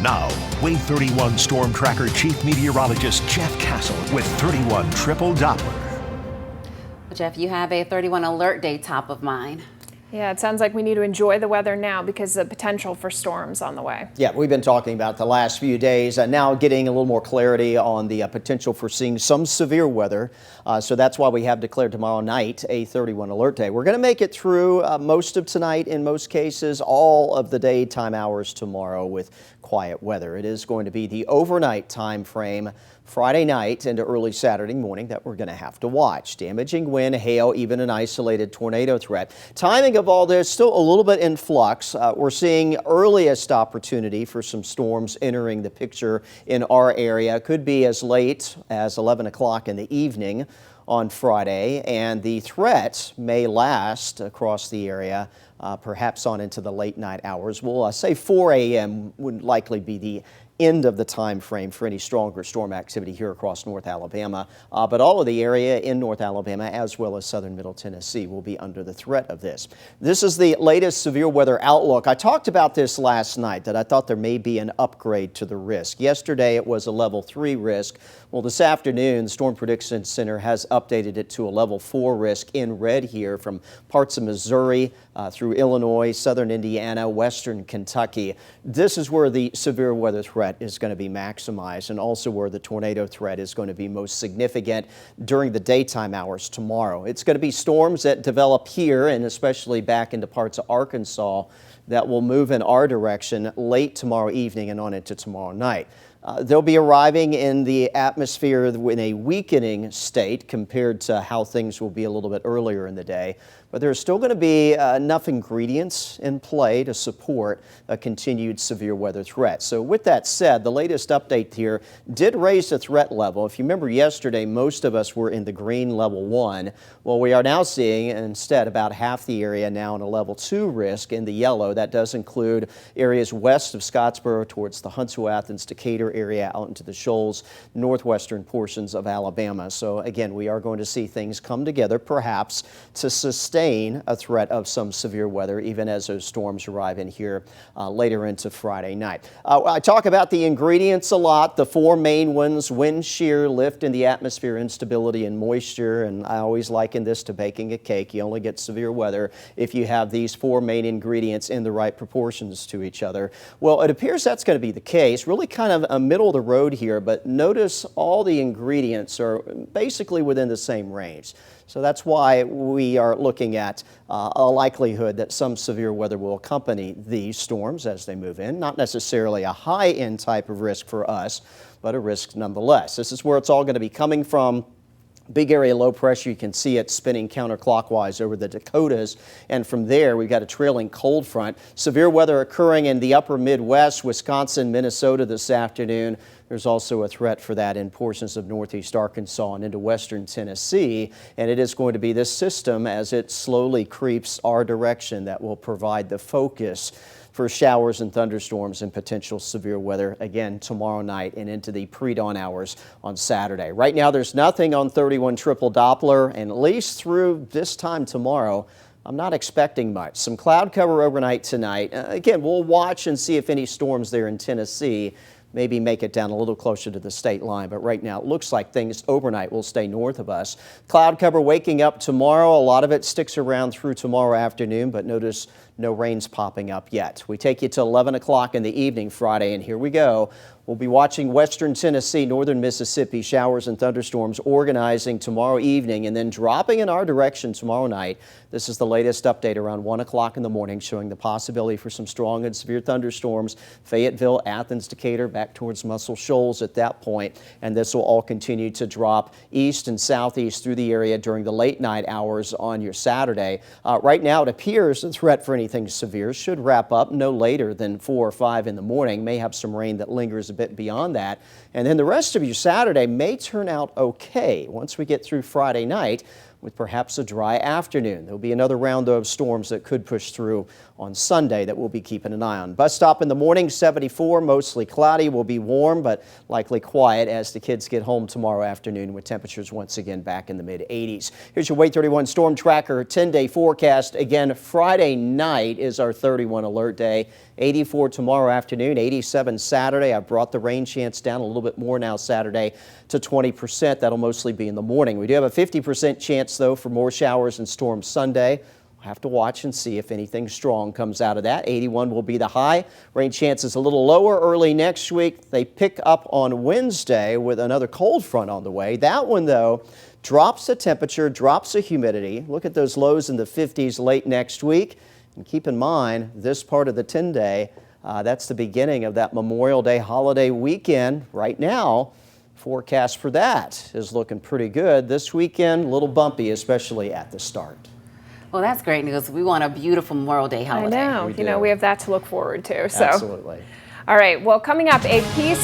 Now, Wave 31 Storm Tracker Chief Meteorologist Jeff Castle with 31 Triple Doppler. Jeff, you have a 31 alert day top of mind. Yeah, it sounds like we need to enjoy the weather now because of the potential for storms on the way. Yeah, we've been talking about the last few days, now getting a little more clarity on the potential for seeing some severe weather. So that's why we have declared tomorrow night a 31 alert day. We're going to make it through most of tonight, in most cases, all of the daytime hours tomorrow with quiet weather. It is going to be the overnight time frame Friday night into early Saturday morning that we're going to have to watch. Damaging wind, hail, even an isolated tornado threat. Timing of all this still a little bit in flux. We're seeing earliest opportunity for some storms entering the picture in our area. Could be as late as 11 o'clock in the evening on Friday, and the threat may last across the area perhaps on into the late night hours. We'll say 4 a.m. would likely be the end of the time frame for any stronger storm activity here across North Alabama. But all of the area in North Alabama as well as southern Middle Tennessee will be under the threat of this. This is the latest severe weather outlook. I talked about this last night, that I thought there may be an upgrade to the risk. Yesterday it was a level 3 risk. Well, this afternoon the Storm Prediction Center has updated it to a level 4 risk in red here from parts of Missouri through Illinois, southern Indiana, western Kentucky. This is where the severe weather threat is going to be maximized, and also where the tornado threat is going to be most significant during the daytime hours tomorrow. It's going to be storms that develop here and especially back into parts of Arkansas that will move in our direction late tomorrow evening and on into tomorrow night. They'll be arriving in the atmosphere in a weakening state compared to how things will be a little bit earlier in the day. But there's still going to be enough ingredients in play to support a continued severe weather threat. So with that said, the latest update here did raise the threat level. If you remember yesterday, most of us were in the green level 1. Well, we are now seeing instead about half the area now in a level 2 risk in the yellow. That does include areas west of Scottsboro towards the Huntsville, Athens, Decatur area out into the Shoals, northwestern portions of Alabama. So again, we are going to see things come together perhaps to sustain a threat of some severe weather even as those storms arrive in here later into Friday night. I talk about the ingredients a lot, the 4 main ones: wind shear, lift in the atmosphere, instability, and moisture. And I always liken this to baking a cake. You only get severe weather if you have these 4 main ingredients in the right proportions to each other. Well, it appears that's going to be the case. Really kind of a middle of the road here, but notice all the ingredients are basically within the same range. So that's why we are looking at a likelihood that some severe weather will accompany these storms as they move in. Not necessarily a high-end type of risk for us, but a risk nonetheless. This is where it's all going to be coming from. Big area low pressure, you can see it spinning counterclockwise over the Dakotas, and from there we've got a trailing cold front. Severe weather occurring in the upper Midwest, Wisconsin, Minnesota this afternoon. There's also a threat for that in portions of northeast Arkansas and into western Tennessee, and it is going to be this system as it slowly creeps our direction that will provide the focus for showers and thunderstorms and potential severe weather again tomorrow night and into the pre-dawn hours on Saturday. Right now there's nothing on 31 Triple Doppler, and at least through this time tomorrow I'm not expecting much. Some cloud cover overnight tonight. Again, we'll watch and see if any storms there in Tennessee maybe make it down a little closer to the state line, but right now it looks like things overnight will stay north of us. Cloud cover waking up tomorrow. A lot of it sticks around through tomorrow afternoon, but notice no rains popping up yet. We take you to 11 o'clock in the evening Friday, and here we go. We'll be watching western Tennessee, northern Mississippi, showers and thunderstorms organizing tomorrow evening and then dropping in our direction tomorrow night. This is the latest update around 1 o'clock in the morning, showing the possibility for some strong and severe thunderstorms. Fayetteville, Athens, Decatur, back towards Muscle Shoals at that point. And this will all continue to drop east and southeast through the area during the late night hours on your Saturday. Right now it appears the threat for anything severe should wrap up no later than 4 or 5 in the morning. May have some rain that lingers a bit beyond that. And then the rest of your Saturday may turn out okay. Once we get through Friday night, with perhaps a dry afternoon. There'll be another round of storms that could push through on Sunday that we'll be keeping an eye on. Bus stop in the morning, 74, mostly cloudy. Will be warm, but likely quiet as the kids get home tomorrow afternoon with temperatures once again back in the mid-80s. Here's your WAAY 31 Storm Tracker 10-day forecast. Again, Friday night is our 31 alert day. 84 tomorrow afternoon, 87 Saturday. I've brought the rain chance down a little bit more now Saturday to 20%. That'll mostly be in the morning. We do have a 50% chance, though, for more showers and storms Sunday. We'll have to watch and see if anything strong comes out of that. 81 will be the high. Rain chances a little lower early next week. They pick up on Wednesday with another cold front on the way. That one, though, drops the temperature, drops the humidity. Look at those lows in the 50s late next week. And keep in mind, this part of the 10-day, that's the beginning of that Memorial Day holiday weekend. Right now, forecast for that is looking pretty good. This weekend, a little bumpy, especially at the start. Well, that's great news. We want a beautiful Memorial Day holiday. I know. We You know, do. we have that to look forward to. So. Absolutely. All right. Well, coming up, a piece